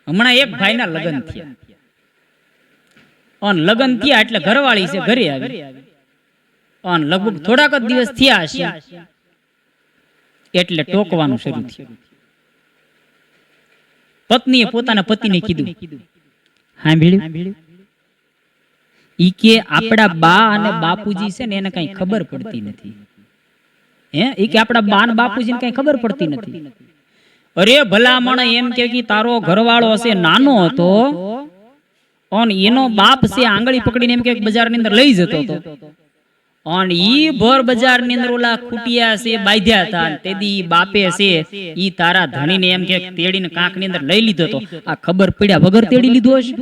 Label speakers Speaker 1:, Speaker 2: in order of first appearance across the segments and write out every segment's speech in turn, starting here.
Speaker 1: હમણાં એક ભાઈના લગ્ન થયા અને લગ્ન થયા એટલે ઘરવાળી છે ઘરે આવી અને લગભગ થોડાક જ દિવસ થયા હશે એટલે ટોકવાનું શરૂ થયું. પત્નીએ પોતાના પતિને કીધું, સાંભળ્યું? ઈ કે આપડા બા અને બાપુજી છે ને એને કઈ ખબર પડતી નથી. ઈ કે આપડા બા અને બાપુજીને કઈ ખબર પડતી નથી. અરે ભલામણ એમ કે તારો ઘરવાળો હશે નાનો હતો અને એનો બાપ છે આંગળી પકડીને એમ કે બજારની અંદર લઈ જતો હતો અને ઈ ભર બજારની અંદર ઓલા ખૂટિયા છે બાંધ્યા હતા તેદી બાપે છે ઈ તારા ધણીને એમ કે તેડીને કાંકની અંદર લઈ લીધો હતો. આ ખબર પડ્યા વગર તેડી લીધો હશે.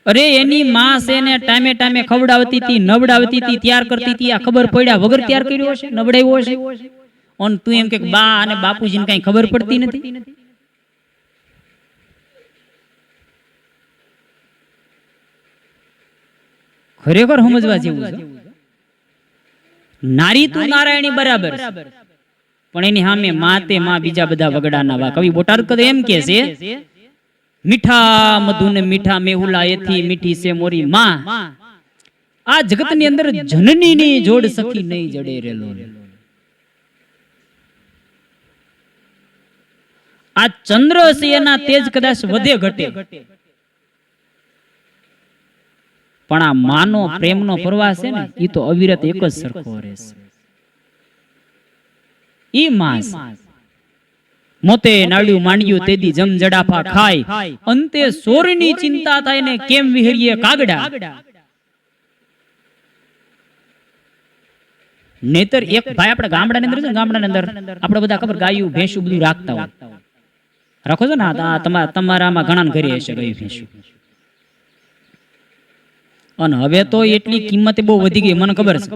Speaker 1: અરે એની માં છે ને ટાઈમે ટાઈમે ખવડાવતી હતી, નવડાવતી હતી, તૈયાર કરતી હતી. આ ખબર પડ્યા વગર તૈયાર કર્યો હશે, નવડાવ્યો હશે. અને તું એમ કે બા અને બાપુજીને કઈ ખબર પડતી નથી. ખરેખર સમજવા જેવું છે. નારી તું નારાયણી બરાબર, પણ એની સામે માતે માં બીજા બધા વગડાના વા. કવિ બોટાદ કદે એમ કે છે, મીઠા મધુ ને મીઠા મેહુલા એથી મીઠી છે મોરી માં. આ જગત ની અંદર જનની ની જોડ સખી નહીં જડે રેલો. આ ચંદ્ર છે એના તેજ કદાચ વધે ઘટે, પણ આ માનો પ્રેમનો પ્રવાસ છે ને ઈ તો અવિરત એક જ સરખો રહેશે. ઈ માસ મોતે નાડ્યું માંડ્યું તેદી જમ જડાફા ખાય, અંતે સોરની ચિંતા થાય ને કેમ વિહરીએ કાગડા. નહીતર એક ભાઈ આપણે ગામડાની અંદર છે, ગામડાની અંદર આપણે બધા ખબર ગાયું ભેંસું બધું રાખતા હોય, રાખો છો ને? તમારામાં ઘણા ઘરે હશે ગાયું ભેંસું. અને હવે તો એટલી કિંમત બહુ વધી ગઈ. મને ખબર છે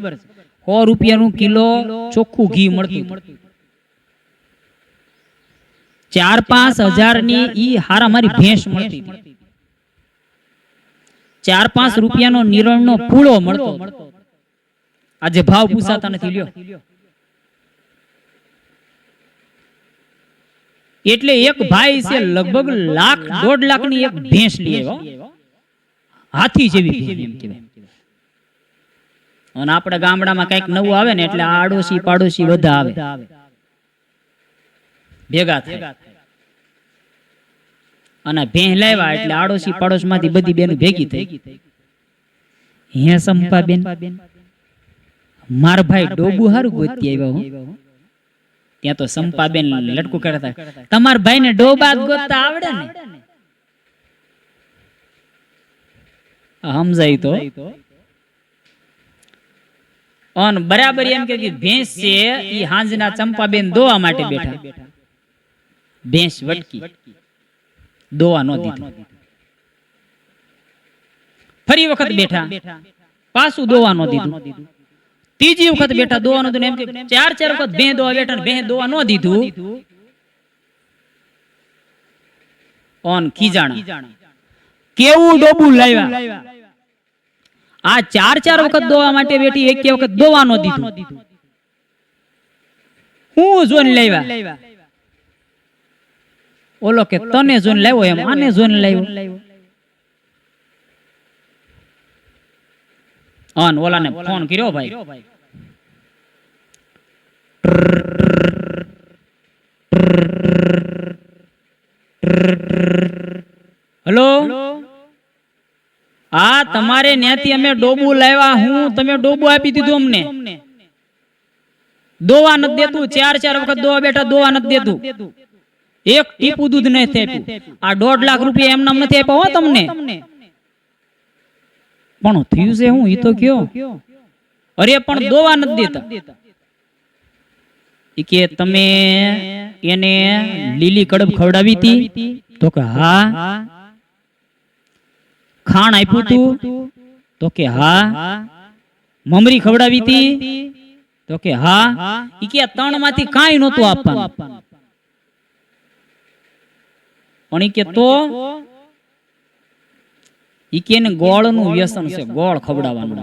Speaker 1: 100 રૂપિયાનું કિલો ચોખ્ખું ઘી મળતું, 4-5 હજારની ઈ હારા મારી ભેંસ મળતી, 4-5 રૂપિયાનો નિરણનો પૂળો મળતો. આજે ભાવ પૂછાતા નથી. લ્યો, એટલે એક ભાઈ છે લગભગ 1.5 લાખ ની એક ભેંસ લઈ આવ્યો, હાથી જેવી એમ કહેવાય. અને આપણા ગામડામાં કઈક નવું આવે ને એટલે આડોશી પાડોશી બધા આવે, ભેગા થાય અને ભેં લાવ્યા એટલે આડોશી પાડોશ માંથી બધી બેન ભેગી થઈ. હે સંપા બેન, માર ભાઈ ડોબુ હારું ગોતી આવ્યા હું. ત્યાં તો સંપા બેન લટકું કરતા, તમાર ભાઈ ને ડોબા ગોતતા આવડે ને? સમજાય તો. અને બરાબર એમ કે ભેંસ છે ઈ હાંજના ચંપાબેન દોવા માટે બેઠા, ભેંસ વટકી, દોવા ન દીધું. ફરી વખત બેઠા, પાછું દોવા ન દીધું. ત્રીજી વખત બેઠા, દોવા ન દીધું. એમ કે 4 વખત ભેં દોવા બેઠા, ભેં દોવા ન દીધું. ઓન ખીજાણા કેવું ડોબું લાવ્યા. આ 4 વખત દોવા માટે બેઠી, એક વખત દોવા ન દીધું. હું જોઈને લાવ્યા. ઓલો કે તને જોઈને લાવ્યો એમ આને જોઈને લાવ્યો. અન ઓલાને ફોન કર્યો, ભાઈ હેલો, આ તમારે ન્યાથી અમે ડોબું લાવ્યા, હું તમે ડોબું આપી દીધું અમને, દોવા નથી દેતું. 4 વખત દોવા બેઠા, દોવા નથી દેતું. એક ટીપું દૂધ નથી આપ્યું. આ 1.5 લાખ રૂપિયા એમનામ નથી આપ્યા હો તમને. પણ થયું છે હું ઈ તો કયો. અરે પણ દોવા નથી દેતા. કે તમે એને લીલી કડબ ખવડાવી હતી? તો કે હા. ખાણ આપ્યું તું? તો કે હા. મમરી ખવડાવી હતી? તો કે હા. ઈ કે 3 માંથી કાંઈ નહોતું આપવાનું. પણ ઈ કે તો ઈ કે ને ગોળ નું વ્યસન છે, ગોળ ખવડાવવાનું.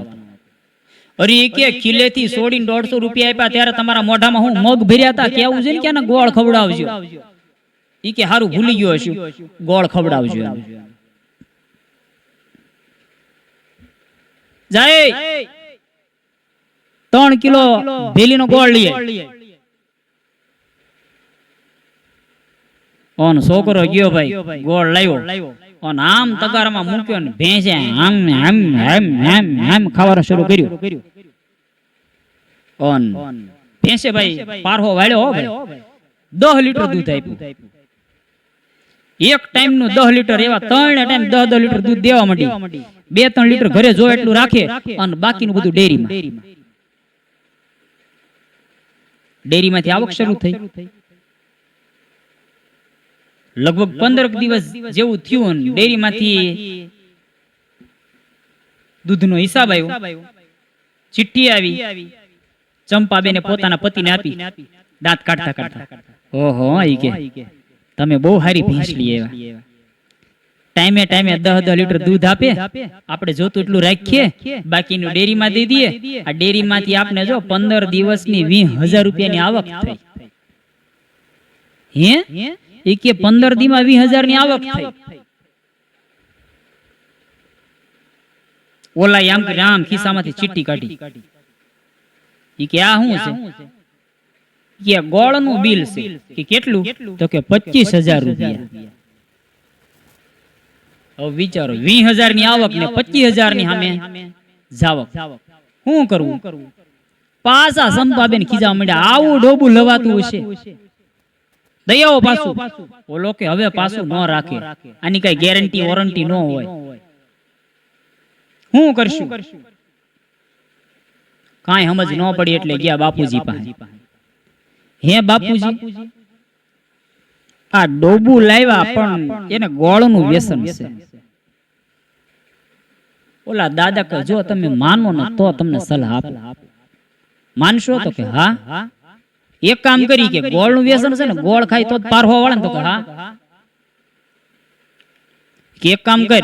Speaker 1: અરે કે કિલ્લેથી છોડીને 150 રૂપિયા આપ્યા ત્યારે તમારા મોઢામાં હું મગ ભર્યા હતા કેવું છે ને કે ગોળ ખવડાવજો. ઈ કે હારું ભૂલી ગયો છું ગોળ ખવડાવજો. જાય 3 કિલો ભેલીનો ગોળ લઈએ. ઓન છોકરો ગયો ભાઈ ગોળ લાવ્યો ઓન આમ તગારામાં મૂક્યો ને ભેંસે આમ આમ આમ આમ આમ ખાવાનું શરૂ કર્યું. ઓન ભેંસે ભાઈ પારહો વાળ્યો હો ભાઈ 10 લીટર દૂધ આપ્યું. એક ટાઈમ નું 10 લીટર એવા 3 ટાઈમ 10 લીટર દૂધ દેવા માંડી. 2-3 લીટર ઘરે જો એટલું રાખે અને બાકીનું બધું ડેરીમાં. ડેરીમાંથી આવક શરૂ થઈ. લગભગ 15 દિવસ જેવું થયું ડેરીમાંથી દૂધનો હિસાબ આવ્યો. ચિઠ્ઠી આવી. ચંપાબેને પોતાના પતિને આપી. દાંત કાઢતા કાઢતા ઓહો ઈ કે તમે બહુ સારી ભેંસ લઈ આવ્યા. ટાઈમે ટાઈમે 10 લીટર દૂધ આપે. આપણે જોતું એટલું રાખીએ બાકીનું ડેરીમાં દઈ દઈએ. આ ડેરીમાંથી આપને જો 15 દિવસની 20,000 રૂપિયાની આવક થઈ. હે ઈ કે 15 દીમાં 20,000 ની આવક થઈ. ઓલા આમ કે આમ ખિસ્સામાંથી ચીઠ્ઠી કાઢી. ઈ કે આ શું છે? કે ગોળનું બિલ છે. કે કેટલું? તો કે 25,000 રૂપિયા. હવે વિચારો 20,000 ની આવક ને 25,000 ની સામે જાવક. શું કરવું? પાછા સંપાબેન ખીજા માંડ્યા. આવું ડોબું લવાતું હશે. દયાઓ પાછું ઓલો કે હવે પાછું ન રાખે. આની કઈ ગેરંટી વોરંટી ન હોય. શું કરશું? કાંઈ સમજ ન પડી એટલે ગયા બાપુજી પાસે. હે બાપુજી આ ડોબું લાવ્યા પણ એને ગોળનું વ્યસન છે. ઓલા દાદા કે જો તમે માનો ને તો તમને સલાહ આપો. માનશો? તો કે હા. એક કામ કરી કે ગોળનું વ્યસન છે ને ગોળ ખાય તો પારહો વાળે તો કે હા. કે એક કામ કર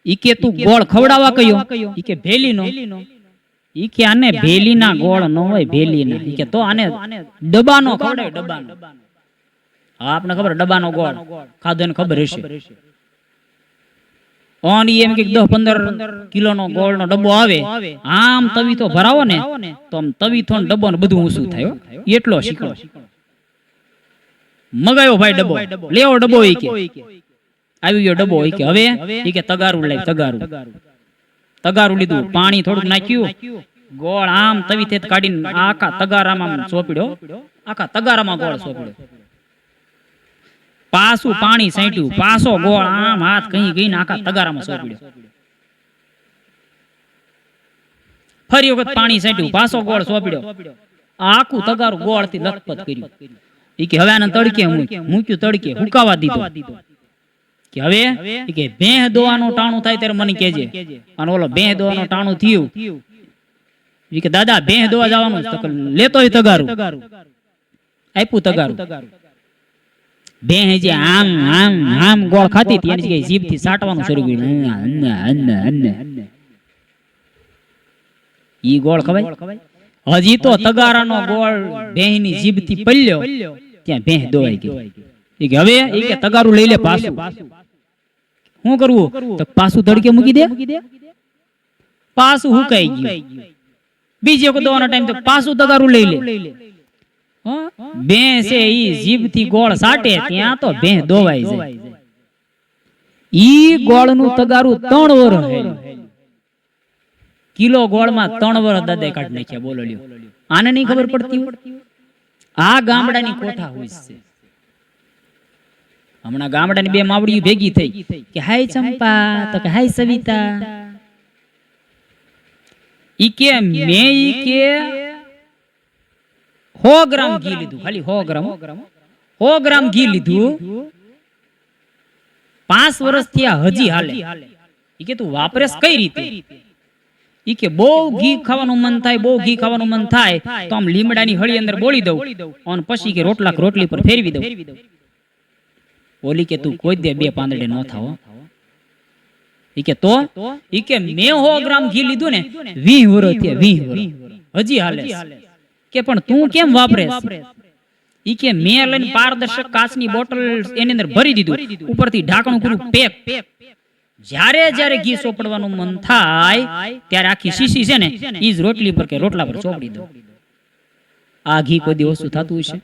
Speaker 1: ઈ કે તું ગોળ ખવડાવવા કયો? ઈ કે ભેલીનો. ઈ કે આને ભેલીના ગોળ ન હોય ભેલીના. ઈ કે તો આને ડબ્બાનો ખવડાય. ડબ્બાનો. હા આપને ખબર ડબ્બાનો ગોળ ખાધો ને ખબર હશે. ઓન એમ કે 10-15 કિલોનો ગોળનો ડબ્બો આવે. આમ તવીથો ભરાવો ને તો આમ તવીથો ને ડબ્બો ને બધું ઊંચું થાય. એટલો શીખો. મગાયો ભાઈ ડબ્બો. લેવો ડબ્બો. ઈ કે આવી ગયો ડબ્બો. ઈ કે હવે ઈ કે તગારું લઈ. તગારું લીધું. પાણી થોડુંક નાખ્યું. ગોળ આમ તવીથે કાઢીને આખા તગારામાં સોંપડ્યો. આખા તગારામાં ગોળ સોંપડ્યો. પાછું પાણી સાંટ્યું. પાછો ગોળ આમ હાથ કहीं ગઈને આખા તગારામાં સોંપડ્યો. ફરી વખત પાણી સાંટ્યું. પાછો ગોળ સોંપડ્યો. આખું તગારું ગોળ થી લથપથ કર્યું. ઈ કે હવે આને તડકે મૂક્યું. તડકે હુકાવા દીધો. કે હવે ઈ કે ભેંસ દોવાનું ટાણું થાય ત્યારે મને કહેજે. અને ઓલો ભેંસ દોવાનું ટાણું થયું. ઈ કે દાદા ભેંસ દોવા જવાનું તો લેતોય તગારું. આપ્યું તગારું. ભેંસ જે આમ આમ આમ ગોળ ખાતી હતી એની જગ્યાએ જીભથી સાટવાનું શરૂ કર્યું. ઈ ગોળ ખવાય? હજી તો તગારાનો ગોળ ભેંસની જીભથી પલ્યો ત્યાં ભેંસ દોવાઈ ગઈ. ઈ કે હવે ઈ કે તગારું લઈ લે પાછું. શું કરવું? તો પાછું તડકે મૂકી દે. પાછું હુકાઈ ગયું. બીજી વખત દોવાનો ટાઈમ તો પાછું તગારું લઈ લે. ભેંસે ઈ જીભથી ગોળ સાટે ત્યાં તો ભેંસ દોવાઈ જાય. ઈ ગોળનું તગારું 3 વર્ષ હેલ્યું. કિલો ગોળમાં 3 વર્ષ દાદા કાઢી નાખ્યા. બોલો લ્યો. આને નહીં ખબર પડતી હોય? આ ગામડાની કોઠા હોય છે. હમણાં ગામડાની 2 માવડીઓ ભેગી થઈ કે હાય ચંપા તો કે હાય સવિતા. ઈ કે મેં ઈ કે 100 ગ્રામ ઘી લીધું. ખાલી 100 ગ્રામ ઘી લીધું. 5 વર્ષથી આ હજી હાલે. ઈ કે તું વાપરેસ કઈ રીતે? ઈ કે બહુ ઘી ખાવાનું મન થાય. બહુ ઘી ખાવાનું મન થાય તો આમ લીમડાની હળી અંદર બોળી દઉં અને પછી કે રોટલી પર ફેરવી દઉં. ઓલી કે તું કોઈ દે 2 પાંદડે ન થાવ. ઈ કે તો ઈ કે મેં 100 ગ્રામ ઘી લીધું ને 20 વર્ષ થયા 20 વર્ષ હજી હાલે કે પણ તું કેમ વાપરે ઈ કે મેં લઈને પારદર્શક કાચની બોટલ એની અંદર ભરી દીધું ઉપરથી ઢાંકણું કર્યું પેક જ્યારે જ્યારે ઘી સોપડવાનું મન થાય ત્યારે આખી શીશી છે ને ઈ જ રોટલી પર કે રોટલા પર ચોપડી દો આ ઘી કોઈ દી ઓછું થતું હશે